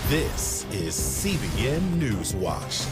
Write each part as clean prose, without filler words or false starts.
This is CBN NewsWatch.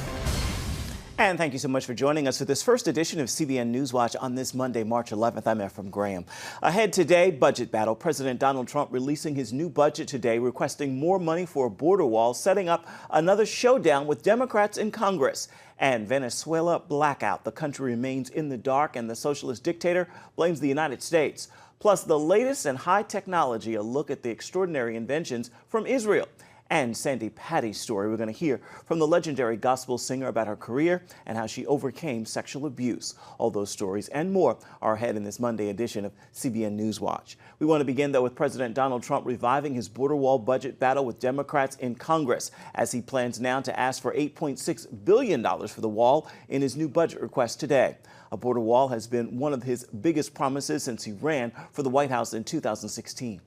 And thank you so much for joining us for this first edition of CBN NewsWatch on this Monday, March 11th. I'm Ephraim Graham. Ahead today, budget battle. President Donald Trump releasing his new budget today, requesting more money for a border wall, setting up another showdown with Democrats in Congress. And Venezuela blackout. The country remains in the dark and the socialist dictator blames the United States. Plus the latest in high technology, a look at the extraordinary inventions from Israel. And Sandi Patty's story. We're going to hear from the legendary gospel singer about her career and how she overcame sexual abuse. All those stories and more are ahead in this Monday edition of CBN Newswatch. We want to begin, though, with President Donald Trump reviving his border wall budget battle with Democrats in Congress as he plans now to ask for $8.6 billion for the wall in his new budget request today. A border wall has been one of his biggest promises since he ran for the White House in 2016.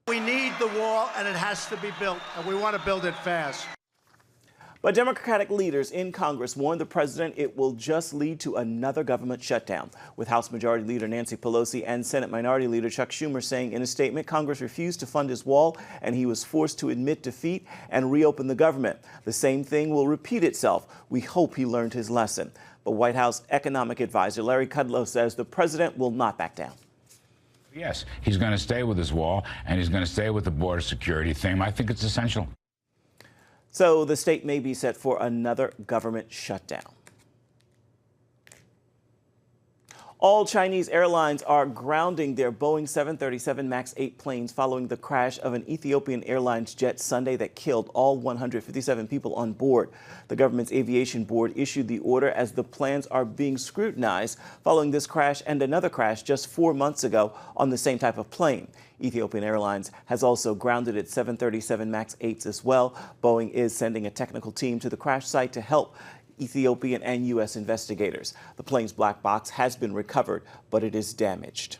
We need the wall, and it has to be built, and we want to build it fast. But Democratic leaders in Congress warned the president it will just lead to another government shutdown, with House Majority Leader Nancy Pelosi and Senate Minority Leader Chuck Schumer saying in a statement Congress refused to fund his wall and he was forced to admit defeat and reopen the government. The same thing will repeat itself. We hope he learned his lesson. But White House economic advisor Larry Kudlow says the president will not back down. Yes, he's going to stay with his wall, and he's going to stay with the border security thing. I think it's essential. So the state may be set for another government shutdown. All Chinese airlines are grounding their Boeing 737 MAX 8 planes following the crash of an Ethiopian Airlines jet Sunday that killed all 157 people on board. The government's aviation board issued the order as the plans are being scrutinized following this crash and another crash just 4 months ago on the same type of plane. Ethiopian Airlines has also grounded its 737 MAX 8s as well. Boeing is sending a technical team to the crash site to help Ethiopian and U.S. investigators. The plane's black box has been recovered, but it is damaged.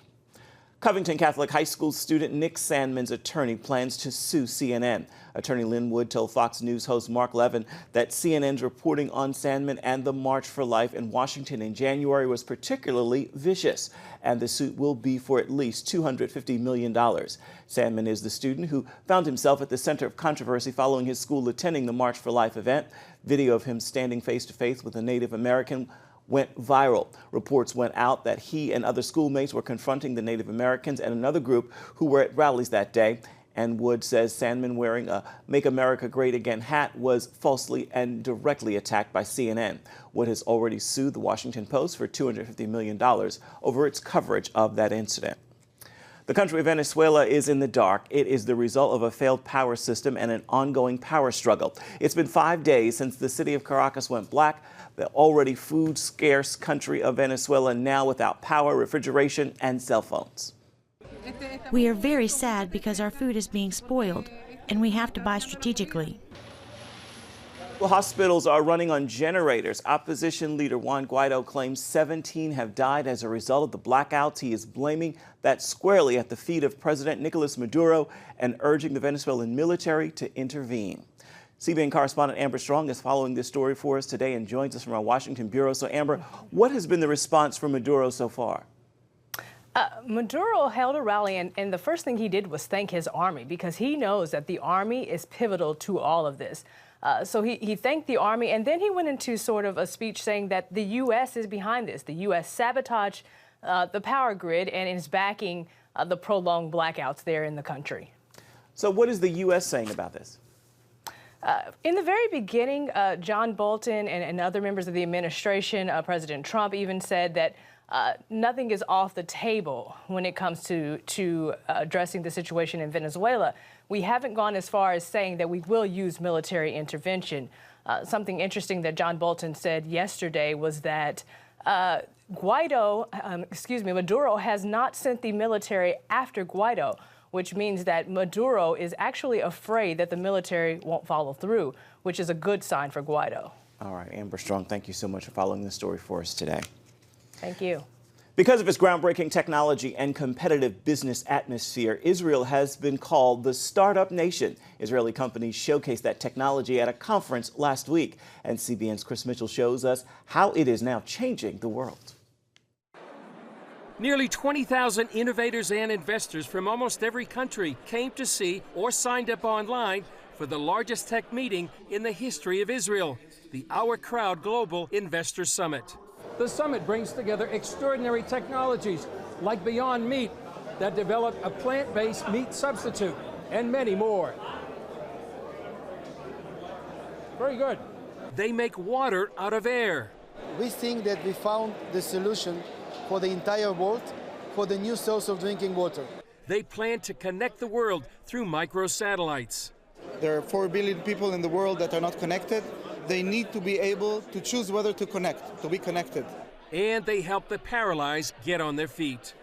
Covington Catholic High School student Nick Sandman's attorney plans to sue CNN. Attorney Lynn Wood told Fox News host Mark Levin that CNN's reporting on Sandman and the March for Life in Washington in January was particularly vicious, and the suit will be for at least $250 million. Sandman is the student who found himself at the center of controversy following his school attending the March for Life event. Video of him standing face-to-face with a Native American went viral. Reports went out that he and other schoolmates were confronting the Native Americans and another group who were at rallies that day. And Wood says Sandman wearing a Make America Great Again hat was falsely and directly attacked by CNN. Wood has already sued the Washington Post for $250 million over its coverage of that incident. The country of Venezuela is in the dark. It is the result of a failed power system and an ongoing power struggle. It's been 5 days since the city of Caracas went black. The already food-scarce country of Venezuela now without power, refrigeration, and cell phones. We are very sad because our food is being spoiled, and we have to buy strategically. Well, hospitals are running on generators. Opposition leader Juan Guaido claims 17 have died as a result of the blackouts. He is blaming that squarely at the feet of President Nicolas Maduro and urging the Venezuelan military to intervene. CBN correspondent Amber Strong is following this story for us today and joins us from our Washington bureau. So, Amber, what has been the response from Maduro so far? Maduro held a rally, and the first thing he did was thank his army because he knows that the army is pivotal to all of this. So he thanked the army, and then he went into sort of a speech saying that the U.S. is behind this. The U.S. sabotaged the power grid and is backing the prolonged blackouts there in the country. So what is the U.S. saying about this? In the very beginning, John Bolton and other members of the administration, President Trump even said that nothing is off the table when it comes to addressing the situation in Venezuela. We haven't gone as far as saying that we will use military intervention. Something interesting that John Bolton said yesterday was that Maduro has not sent the military after Guaido, which means that Maduro is actually afraid that the military won't follow through, which is a good sign for Guaido. All right, Amber Strong, thank you so much for following this story for us today. Thank you. Because of its groundbreaking technology and competitive business atmosphere, Israel has been called the startup nation. Israeli companies showcased that technology at a conference last week. And CBN's Chris Mitchell shows us how it is now changing the world. Nearly 20,000 innovators and investors from almost every country came to see or signed up online for the largest tech meeting in the history of Israel, the Our Crowd Global Investor Summit. The summit brings together extraordinary technologies like Beyond Meat that developed a plant-based meat substitute and many more. Very good. They make water out of air. We think that we found the solution for the entire world, for the new source of drinking water. They plan to connect the world through microsatellites. There are 4 billion people in the world that are not connected. They need to be able to choose whether to connect, to be connected. And they help the paralyzed get on their feet.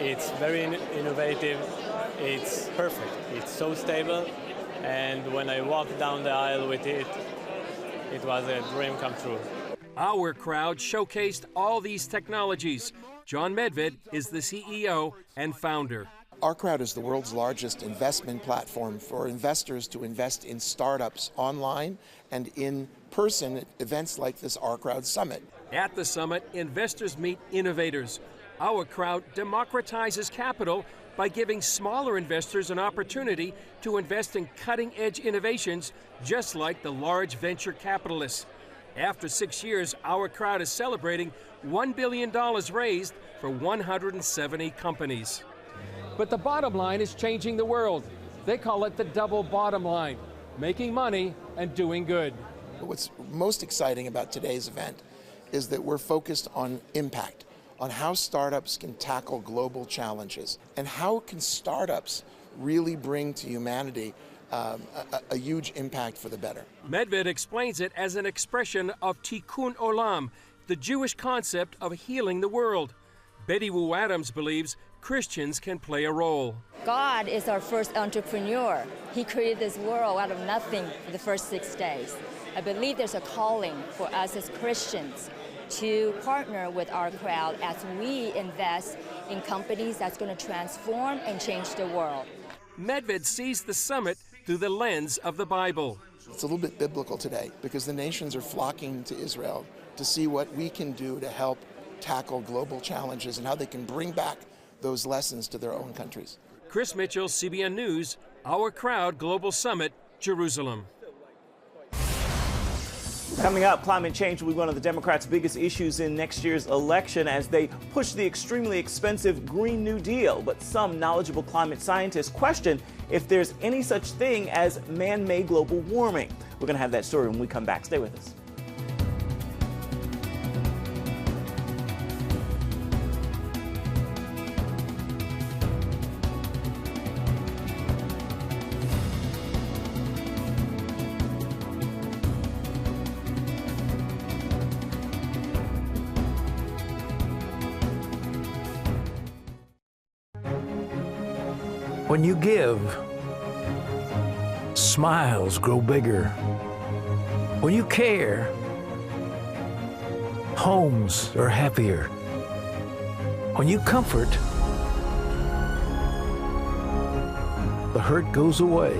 It's very innovative. It's perfect. It's so stable. And when I walked down the aisle with it, it was a dream come true. Our Crowd showcased all these technologies. John Medved is the CEO and founder. Our Crowd is the world's largest investment platform for investors to invest in startups online and in person at events like this Our Crowd Summit. At the summit, investors meet innovators. Our Crowd democratizes capital by giving smaller investors an opportunity to invest in cutting-edge innovations, just like the large venture capitalists. After 6 years, Our Crowd is celebrating $1 billion raised for 170 companies. But the bottom line is changing the world. They call it the double bottom line, making money and doing good. What's most exciting about today's event is that we're focused on impact, on how startups can tackle global challenges, and how can startups really bring to humanity a huge impact for the better. Medved explains it as an expression of tikkun olam, the Jewish concept of healing the world. Betty Wu Adams believes Christians can play a role. God is our first entrepreneur. He created this world out of nothing for the first 6 days. I believe there's a calling for us as Christians to partner with Our Crowd as we invest in companies that's going to transform and change the world. Medved sees the summit through the lens of the Bible. It's a little bit biblical today because the nations are flocking to Israel to see what we can do to help tackle global challenges and how they can bring back those lessons to their own countries. Chris Mitchell, CBN News, Our Crowd Global Summit, Jerusalem. Coming up, climate change will be one of the Democrats' biggest issues in next year's election as they push the extremely expensive Green New Deal. But some knowledgeable climate scientists question if there's any such thing as man-made global warming. We're going to have that story when we come back. Stay with us. When you give, smiles grow bigger. When you care, homes are happier. When you comfort, the hurt goes away.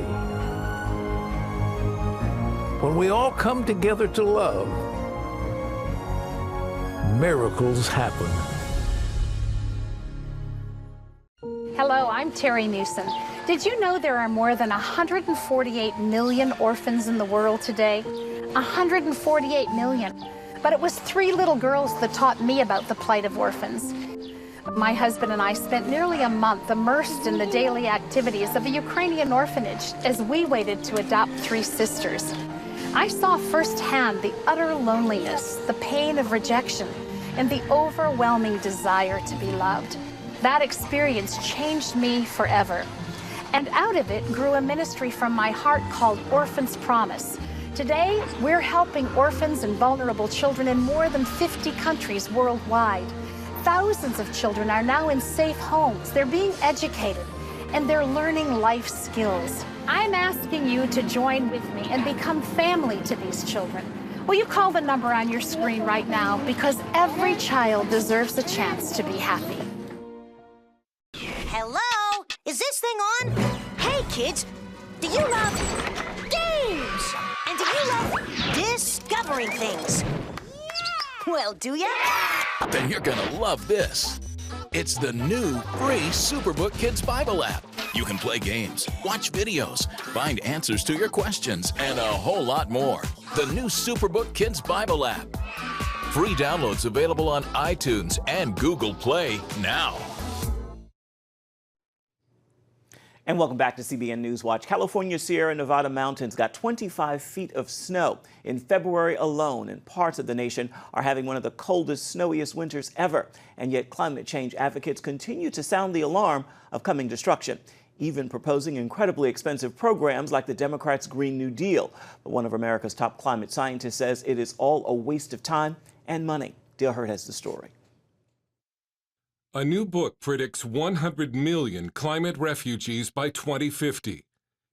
When we all come together to love, miracles happen. Hello, I'm Terry Newsom. Did you know there are more than 148 million orphans in the world today? 148 million. But it was 3 little girls that taught me about the plight of orphans. My husband and I spent nearly a month immersed in the daily activities of a Ukrainian orphanage as we waited to adopt 3 sisters. I saw firsthand the utter loneliness, the pain of rejection, and the overwhelming desire to be loved. That experience changed me forever. And out of it grew a ministry from my heart called Orphans Promise. Today, we're helping orphans and vulnerable children in more than 50 countries worldwide. Thousands of children are now in safe homes. They're being educated, and they're learning life skills. I'm asking you to join with me and become family to these children. Will you call the number on your screen right now? Because every child deserves a chance to be happy. Hello? Is this thing on? Hey, kids, do you love games? And do you love discovering things? Well, do ya? Then you're gonna love this. It's the new free Superbook Kids Bible app. You can play games, watch videos, find answers to your questions, and a whole lot more. The new Superbook Kids Bible app. Free downloads available on iTunes and Google Play now. And welcome back to CBN NewsWatch. California's Sierra Nevada mountains got 25 feet of snow in February alone, and parts of the nation are having one of the coldest, snowiest winters ever. And yet climate change advocates continue to sound the alarm of coming destruction, even proposing incredibly expensive programs like the Democrats' Green New Deal. But one of America's top climate scientists says it is all a waste of time and money. Dale Hurt has the story. A new book predicts 100 million climate refugees by 2050.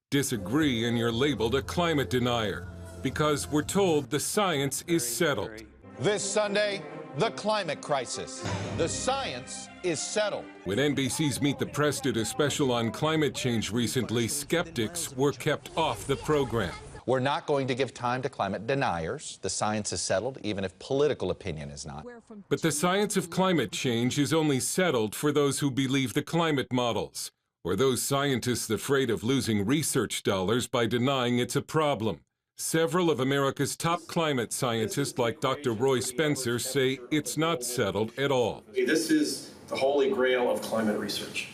Disagree and you're labeled a climate denier because we're told the science is settled. This Sunday, the climate crisis. The science is settled. When NBC's Meet the Press did a special on climate change recently, skeptics were kept off the program. We're not going to give time to climate deniers. The science is settled, even if political opinion is not. But the science of climate change is only settled for those who believe the climate models, or those scientists afraid of losing research dollars by denying it's a problem. Several of America's top climate scientists, like Dr. Roy Spencer, say it's not settled at all. This is the holy grail of climate research.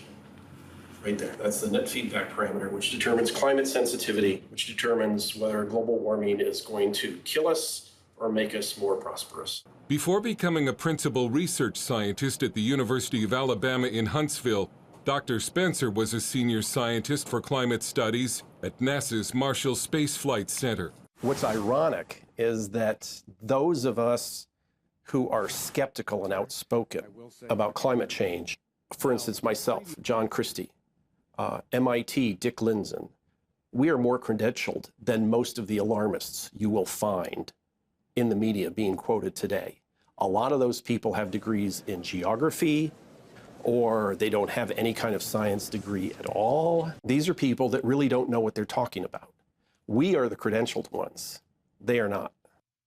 Right there. That's the net feedback parameter, which determines climate sensitivity, which determines whether global warming is going to kill us or make us more prosperous. Before becoming a principal research scientist at the University of Alabama in Huntsville, Dr. Spencer was a senior scientist for climate studies at NASA's Marshall Space Flight Center. What's ironic is that those of us who are skeptical and outspoken about climate change, for instance, myself, John Christie, MIT, Dick Lindzen, we are more credentialed than most of the alarmists you will find in the media being quoted today. A lot of those people have degrees in geography, or they don't have any kind of science degree at all. These are people that really don't know what they're talking about. We are the credentialed ones. They are not.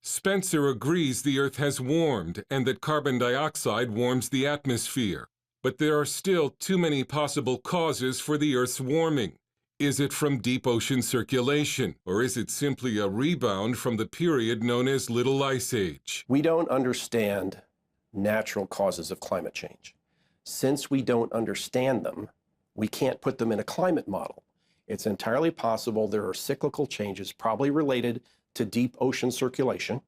Spencer agrees the Earth has warmed and that carbon dioxide warms the atmosphere. But there are still too many possible causes for the Earth's warming. Is it from deep ocean circulation, or is it simply a rebound from the period known as Little Ice Age? We don't understand natural causes of climate change. Since we don't understand them, we can't put them in a climate model. It's entirely possible there are cyclical changes, probably related to deep ocean circulation,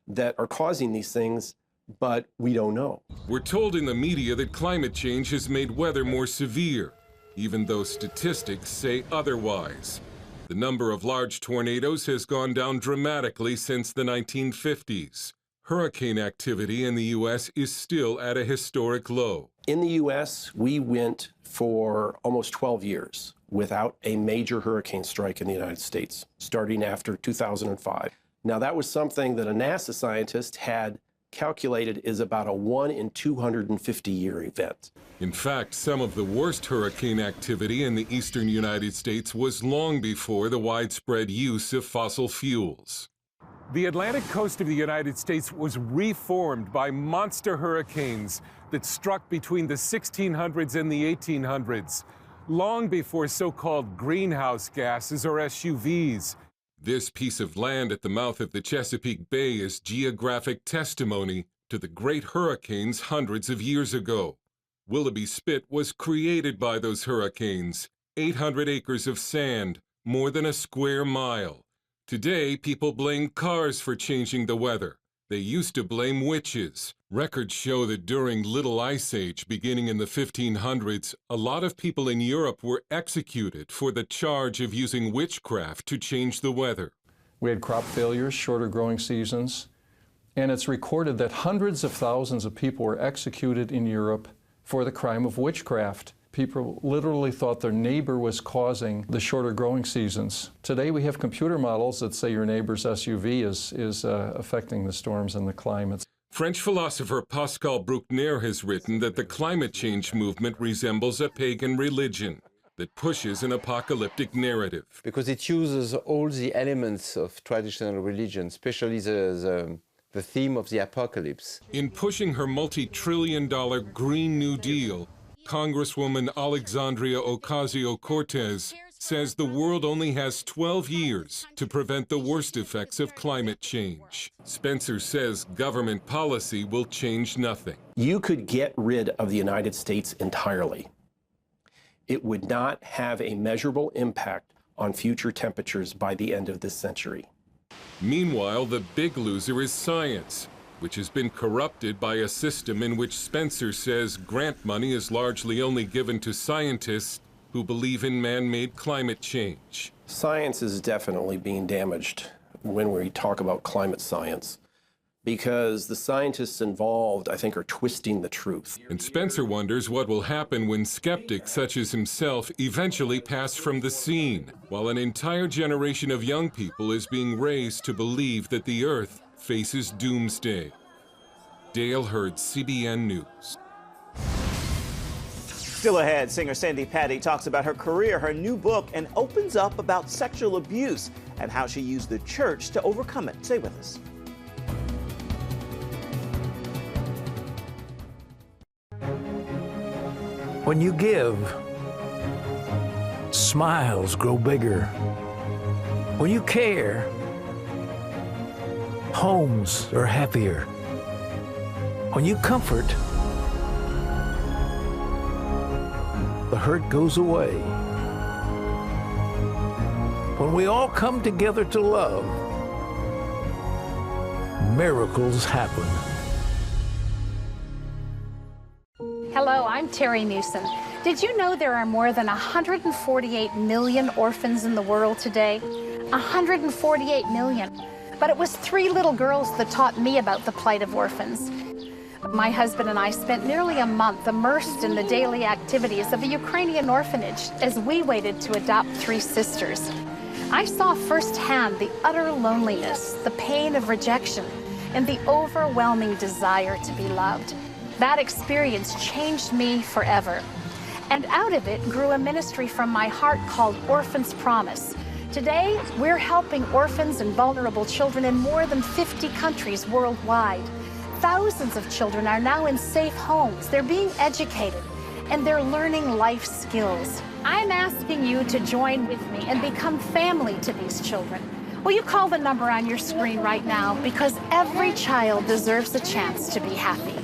that are causing these things, but we don't know. We're told in the media that climate change has made weather more severe, even though statistics say otherwise. The number of large tornadoes has gone down dramatically since the 1950s. Hurricane activity in the U.S. is still at a historic low. In the U.S., we went for almost 12 years without a major hurricane strike in the United States, starting after 2005. Now, that was something that a NASA scientist had calculated is about a 1 in 250 year event. In fact, some of the worst hurricane activity in the eastern United States was long before the widespread use of fossil fuels. The Atlantic coast of the United States was reformed by monster hurricanes that struck between the 1600s and the 1800s, long before so-called greenhouse gases or SUVs. This piece of land at the mouth of the Chesapeake Bay is geographic testimony to the great hurricanes hundreds of years ago. Willoughby Spit was created by those hurricanes, 800 acres of sand, more than a square mile. Today, people blame cars for changing the weather. They used to blame witches. Records show that during Little Ice Age, beginning in the 1500s, a lot of people in Europe were executed for the charge of using witchcraft to change the weather. We had crop failures, shorter growing seasons, and it's recorded that hundreds of thousands of people were executed in Europe for the crime of witchcraft. People literally thought their neighbor was causing the shorter growing seasons. Today we have computer models that say your neighbor's SUV is affecting the storms and the climates. French philosopher Pascal Bruckner has written that the climate change movement resembles a pagan religion that pushes an apocalyptic narrative. Because it uses all the elements of traditional religion, especially the the theme of the apocalypse. In pushing her multi-trillion-dollar Green New Deal, Congresswoman Alexandria Ocasio-Cortez says the world only has 12 years to prevent the worst effects of climate change. Spencer says government policy will change nothing. You could get rid of the United States entirely. It would not have a measurable impact on future temperatures by the end of this century. Meanwhile, the big loser is science, which has been corrupted by a system in which Spencer says grant money is largely only given to scientists who believe in man-made climate change. Science is definitely being damaged when we talk about climate science, because the scientists involved, I think, are twisting the truth. And Spencer wonders what will happen when skeptics such as himself eventually pass from the scene, while an entire generation of young people is being raised to believe that the Earth faces doomsday. Dale Hurd, CBN News. Still ahead, singer Sandi Patty talks about her career, her new book, and opens up about sexual abuse and how she used the church to overcome it. Stay with us. When you give, smiles grow bigger. When you care, homes are happier. When you comfort, the hurt goes away. When we all come together to love, miracles happen. Hello, I'm Terry Newsom. Did you know there are more than 148 million orphans in the world today? 148 million. But it was 3 little girls that taught me about the plight of orphans. My husband and I spent nearly a month immersed in the daily activities of a Ukrainian orphanage as we waited to adopt 3 sisters. I saw firsthand the utter loneliness, the pain of rejection, and the overwhelming desire to be loved. That experience changed me forever. And out of it grew a ministry from my heart called Orphans Promise. Today, we're helping orphans and vulnerable children in more than 50 countries worldwide. Thousands of children are now in safe homes. They're being educated, and they're learning life skills. I'm asking you to join with me and become family to these children. Will you call the number on your screen right now? Because every child deserves a chance to be happy.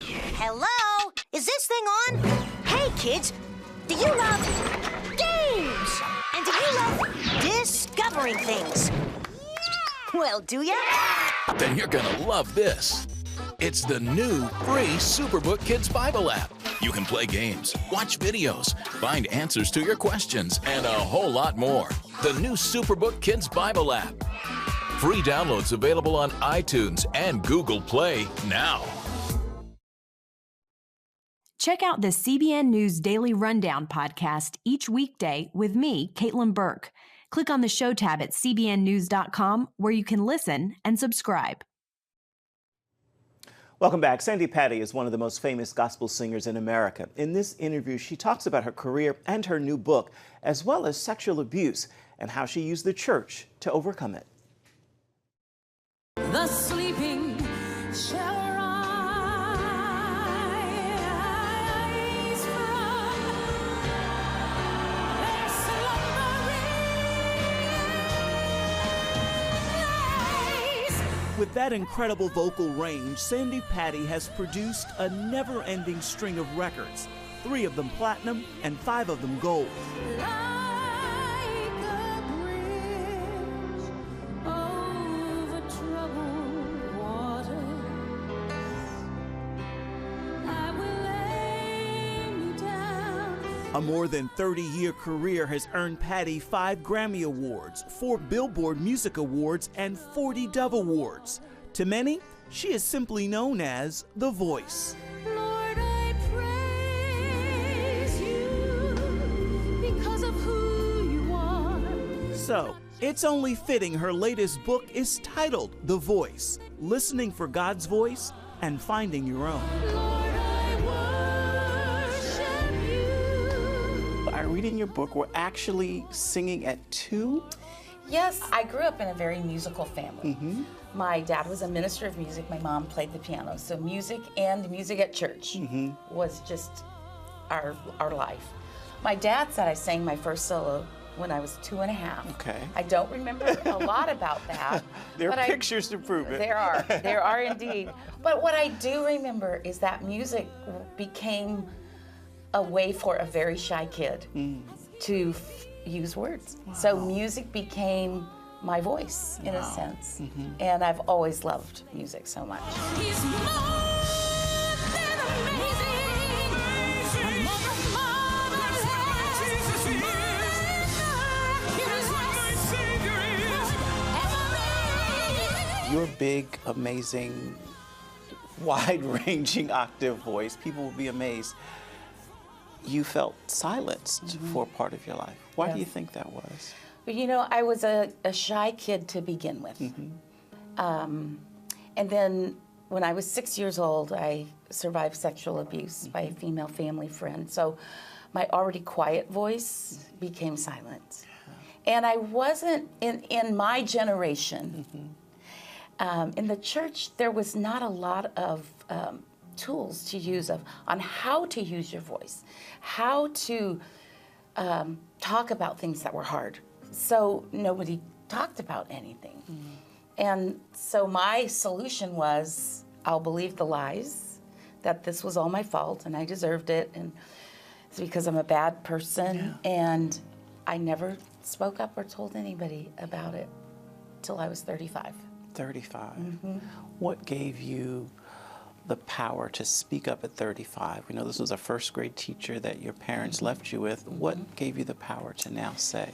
Hello? Is this thing on? Hey, kids, do you love games? And do you love discovering things? Well, do ya? Then you're gonna love this. It's the new free Superbook Kids Bible app. You can play games, watch videos, find answers to your questions, and a whole lot more. The new Superbook Kids Bible app. Free downloads available on iTunes and Google Play now. Check out the CBN News Daily Rundown podcast each weekday with me, Caitlin Burke. Click on the show tab at cbnnews.com where you can listen and subscribe. Welcome back. Sandi Patty is one of the most famous gospel singers in America. In this interview, she talks about her career and her new book, as well as sexual abuse and how she used the church to overcome it. The sleeping shall rise from their slumbering. With that incredible vocal range, Sandi Patty has produced a never-ending string of records, 3 of them platinum and 5 of them gold. A more than 30-year career has earned Patty 5 Grammy Awards, 4 Billboard Music Awards, and 40 Dove Awards. To many, she is simply known as The Voice. Lord, I praise you because of who you are. So, it's only fitting her latest book is titled The Voice, Listening for God's Voice and Finding Your Own. I read in your book we're actually singing at 2? Yes, I grew up in a very musical family. My dad was a minister of music. My mom played the piano. So music and music at church was just our life. My dad said I sang my first solo when I was 2.5. Okay. I don't remember a lot about that. There are pictures to prove it. There are indeed. But what I do remember is that music became a way for a very shy kid to use words. Wow. So music became my voice in a sense. And I've always loved music so much. Your big, amazing, wide-ranging octave voice, people will be amazed. You felt silenced for a part of your life. Why do you think that was? Well, you know, I was a shy kid to begin with. And then when I was 6 years old, I survived sexual abuse by a female family friend. So my already quiet voice became silent. And I wasn't, in my generation, in the church, there was not a lot of tools to use on how to use your voice, how to talk about things that were hard. So nobody talked about anything. And so my solution was, I'll believe the lies, that this was all my fault and I deserved it, and it's because I'm a bad person. And I never spoke up or told anybody about it till I was 35. 35. What gave you the power to speak up at 35? We know this was a first grade teacher that your parents left you with. What gave you the power to now say?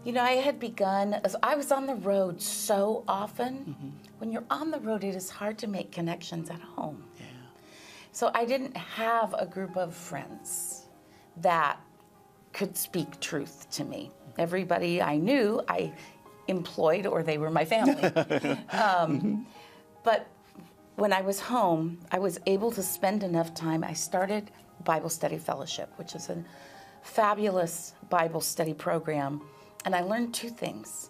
You know, I had begun, as I was on the road so often. When you're on the road, it is hard to make connections at home. So I didn't have a group of friends that could speak truth to me. Everybody I knew, I employed, or they were my family. But when I was home, I was able to spend enough time. I started Bible Study Fellowship, which is a fabulous Bible study program, and I learned two things.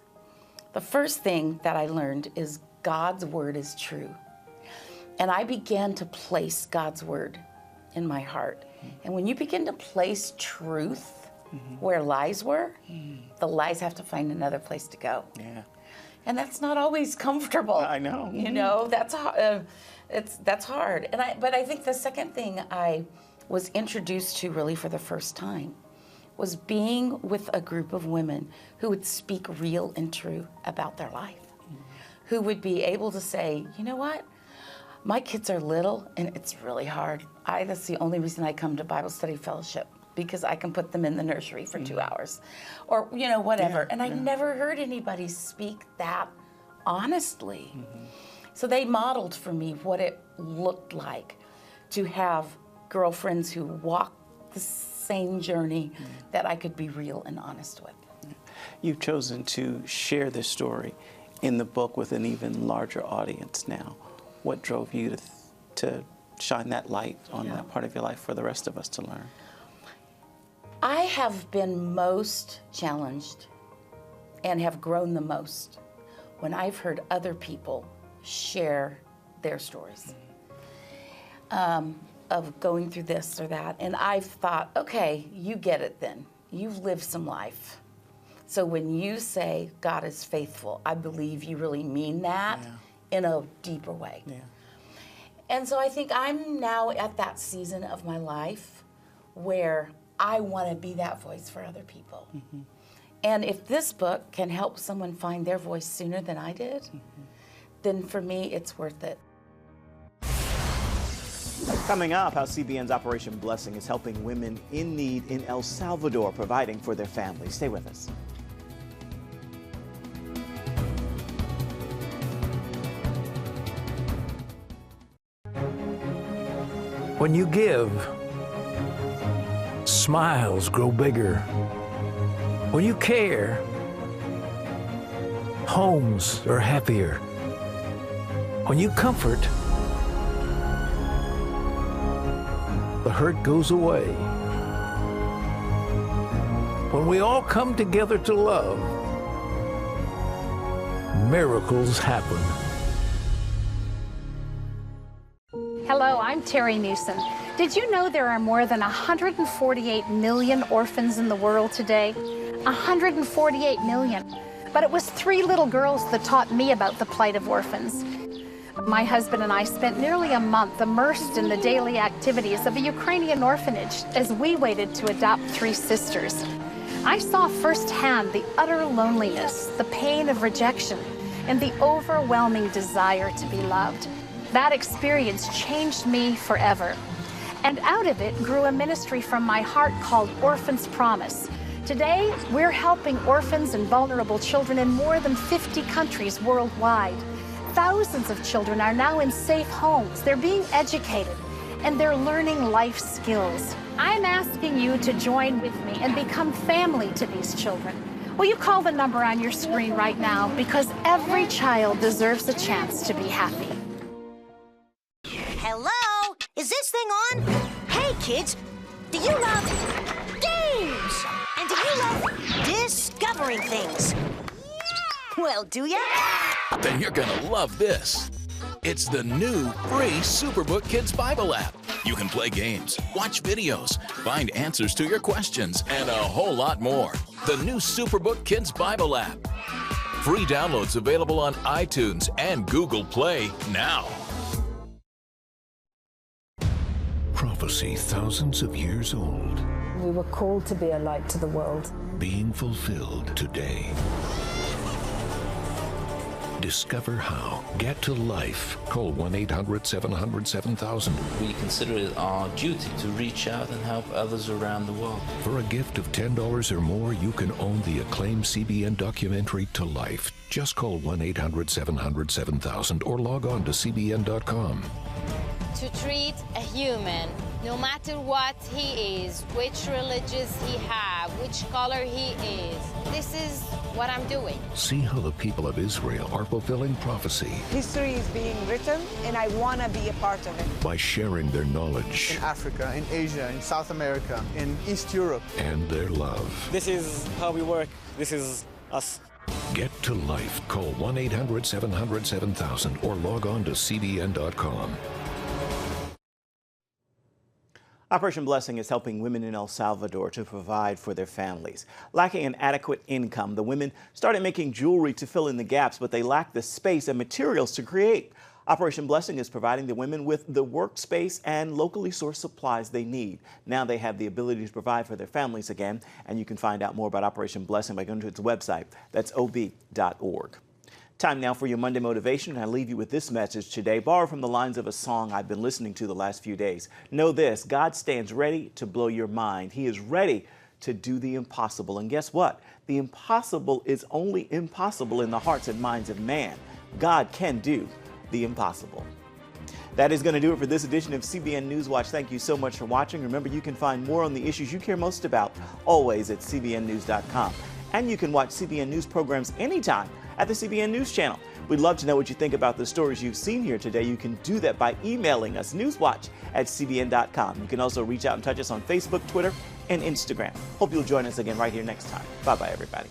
The first thing that I learned is God's word is true. And I began to place God's word in my heart. And when you begin to place truth where lies were, the lies have to find another place to go. And that's not always comfortable. I know. You know, that's hard. But I think the second thing I was introduced to really for the first time was being with a group of women who would speak real and true about their life, who would be able to say, you know what? My kids are little and it's really hard. That's the only reason I come to Bible Study Fellowship, because I can put them in the nursery for 2 hours, or, you know, whatever. And I never heard anybody speak that honestly. So they modeled for me what it looked like to have girlfriends who walked the same journey that I could be real and honest with. You've chosen to share this story in the book with an even larger audience now. What drove you to shine that light on that part of your life for the rest of us to learn? I have been most challenged and have grown the most when I've heard other people share their stories of going through this or that. And I've thought, okay, you get it then. You've lived some life. So when you say God is faithful, I believe you really mean that in a deeper way. And so I think I'm now at that season of my life where I want to be that voice for other people. And if this book can help someone find their voice sooner than I did, then for me, it's worth it. Coming up, how CBN's Operation Blessing is helping women in need in El Salvador, providing for their families. Stay with us. When you give, smiles grow bigger. When you care, homes are happier. When you comfort, the hurt goes away. When we all come together to love, miracles happen. Hello, I'm Terry Newsom. Did you know there are more than 148 million orphans in the world today? 148 million. But it was 3 little girls that taught me about the plight of orphans. My husband and I spent nearly a month immersed in the daily activities of a Ukrainian orphanage as we waited to adopt 3 sisters. I saw firsthand the utter loneliness, the pain of rejection, and the overwhelming desire to be loved. That experience changed me forever. And out of it grew a ministry from my heart called Orphans Promise. Today, we're helping orphans and vulnerable children in more than 50 countries worldwide. Thousands of children are now in safe homes. They're being educated, and they're learning life skills. I'm asking you to join with me and become family to these children. Will you call the number on your screen right now? Because every child deserves a chance to be happy. Hello? Is this thing on? Hey, kids, do you love games? And do you love discovering things? Well, do ya? Then you're gonna love this. It's the new free Superbook Kids Bible app. You can play games, watch videos, find answers to your questions, and a whole lot more. The new Superbook Kids Bible app. Free downloads available on iTunes and Google Play now. Prophecy thousands of years old, We were called to be a light to the world. being fulfilled today. Discover how. Get to life. Call 1-800-700-7000. We consider it our duty to reach out and help others around the world. For a gift of $10 or more, you can own the acclaimed CBN documentary To Life. Just call 1-800-700-7000 or log on to CBN.com. To treat a human, no matter what he is, which religious he have, which color he is. This is what I'm doing. See how the people of Israel are fulfilling prophecy History is being written, and I want to be a part of it. by sharing their knowledge In Africa, in Asia, in South America, in East Europe. and their love. This is how we work. This is us. Get to life. Call 1-800-700-7000 or log on to CBN.com. Operation Blessing is helping women in El Salvador to provide for their families. Lacking an adequate income, the women started making jewelry to fill in the gaps, but they lacked the space and materials to create. Operation Blessing is providing the women with the workspace and locally sourced supplies they need. Now they have the ability to provide for their families again, and you can find out more about Operation Blessing by going to its website. That's ob.org. Time now for your Monday motivation, and I leave you with this message today, borrowed from the lines of a song I've been listening to the last few days. Know this: God stands ready to blow your mind. He is ready to do the impossible. And guess what? The impossible is only impossible in the hearts and minds of man. God can do the impossible. That is going to do it for this edition of CBN NewsWatch. Thank you so much for watching. Remember, you can find more on the issues you care most about always at cbnnews.com. And you can watch CBN News programs anytime at the CBN News channel. We'd love to know what you think about the stories you've seen here today. You can do that by emailing us, newswatch@cbn.com. You can also reach out and touch us on Facebook, Twitter, and Instagram. Hope you'll join us again right here next time. Bye-bye, everybody.